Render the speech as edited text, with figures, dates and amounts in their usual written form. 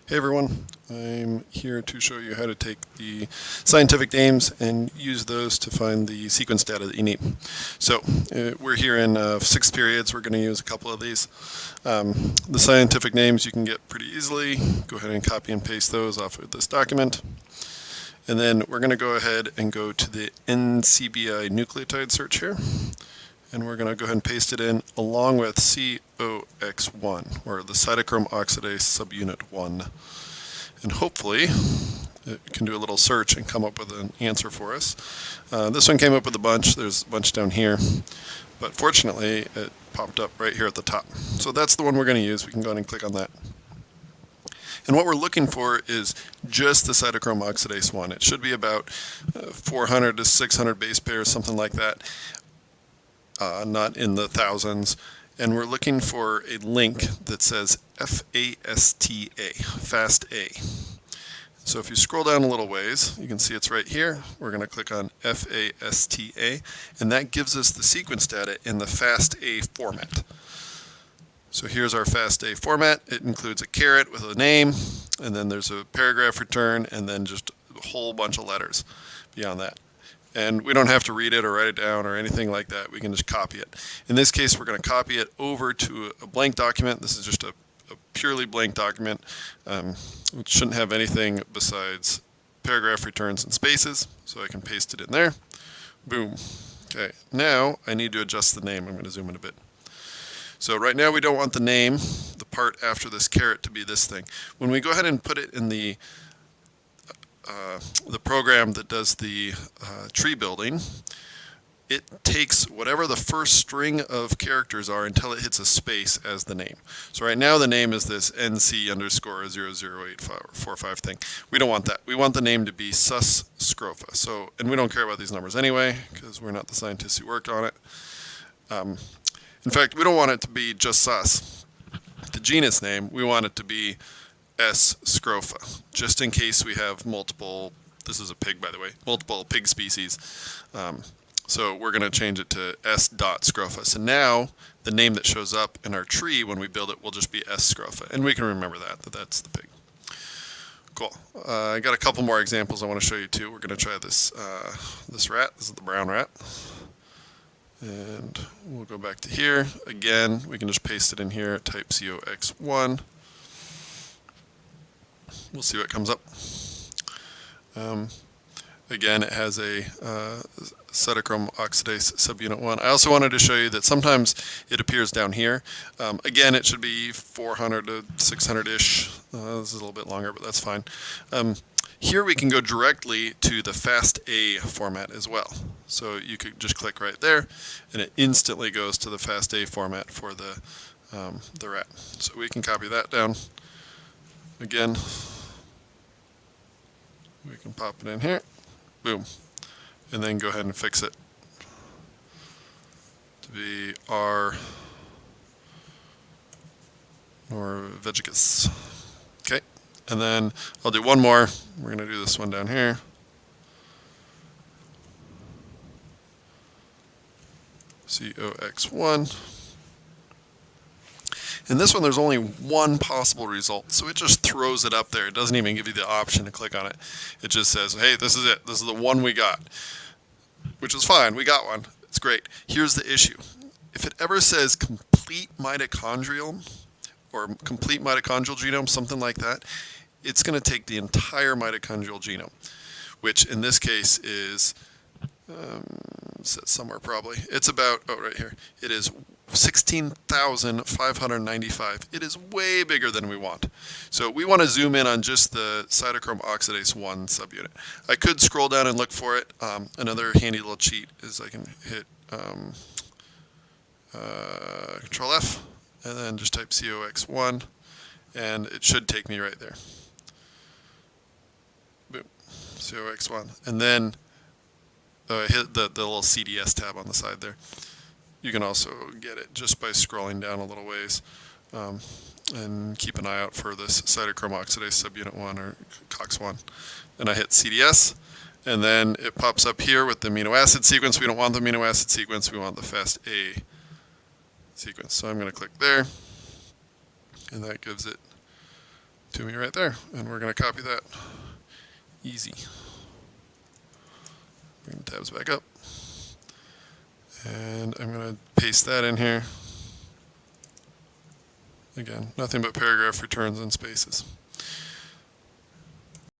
Hey everyone, I'm here to show you how to take the scientific names and use those to find the sequence data that you need. So we're here in 6 periods. We're going to use a couple of these. The scientific names you can get pretty easily. Go ahead and copy and paste those off of this document. And then we're going to go ahead and go to the NCBI nucleotide search here. And we're going to go ahead and paste it in along with COX1, or the cytochrome oxidase subunit 1. And hopefully it can do a little search and come up with an answer for us. This one came up with a bunch. There's a bunch down here. But fortunately, it popped up right here at the top. So that's the one we're going to use. We can go ahead and click on that. And what we're looking for is just the cytochrome oxidase 1. It should be about 400 to 600 base pairs, something like that. Not in the thousands, and we're looking for a link that says FASTA, FASTA. So if you scroll down a little ways, you can see it's right here. We're going to click on FASTA, and that gives us the sequence data in the FASTA format. So here's our FASTA format. It includes a caret with a name, and then there's a paragraph return, and then just a whole bunch of letters beyond that. And we don't have to read it or write it down or anything like that. We can just copy it. In this case, we're going to copy it over to a blank document. This is just a purely blank document. It shouldn't have anything besides paragraph returns and spaces. So I can paste it in there. Boom. Okay, now I need to adjust the name. I'm going to zoom in a bit. So right now we don't want the name, the part after this caret, to be this thing. When we go ahead and put it in the program that does the tree building, it takes whatever the first string of characters are until it hits a space as the name. So right now the name is this NC underscore 008545 thing. We don't want that. We want the name to be sus scrofa. So, and we don't care about these numbers anyway, because we're not the scientists who worked on it. In fact, we don't want it to be just sus. The genus name, we want it to be S. scrofa, just in case we have multiple, this is a pig by the way, multiple pig species. So we're going to change it to S. scrofa. So now the name that shows up in our tree when we build it will just be S. scrofa. And we can remember that's the pig. Cool. I got a couple more examples I want to show you too. We're going to try this, this rat. This is the brown rat. And we'll go back to here. Again, we can just paste it in here, type COX1. We'll see what comes up. Again, it has a cytochrome oxidase subunit 1. I also wanted to show you that sometimes it appears down here. Again, it should be 400 to 600-ish. This is a little bit longer, but that's fine. Here we can go directly to the FASTA format as well. So you could just click right there, and it instantly goes to the FASTA format for the rat. So we can copy that down. Again, we can pop it in here, boom, and then go ahead and fix it to be R norvegicus. Okay, and then I'll do one more. We're going to do this one down here. COX1. In this one, there's only one possible result, so it just throws it up there. It doesn't even give you the option to click on it. It just says, hey, this is it. This is the one we got, which is fine. We got one. It's great. Here's the issue. If it ever says complete mitochondrial or complete mitochondrial genome, something like that, it's going to take the entire mitochondrial genome, which in this case is set somewhere probably. It's about, oh, right here. It is 16,595. It is way bigger than we want. So we want to zoom in on just the cytochrome oxidase 1 subunit. I could scroll down and look for it. Another handy little cheat is I can hit Control F and then just type COX1 and it should take me right there. Boom, COX1. And then I hit the little CDS tab on the side there. You can also get it just by scrolling down a little ways and keep an eye out for this cytochrome oxidase subunit 1 or COX1. And I hit CDS and then it pops up here with the amino acid sequence. We don't want the amino acid sequence, we want the FASTA sequence. So I'm going to click there and that gives it to me right there. And we're going to copy that. Easy. Bring the tabs back up. And I'm going to paste that in here. Again, nothing but paragraph returns and spaces.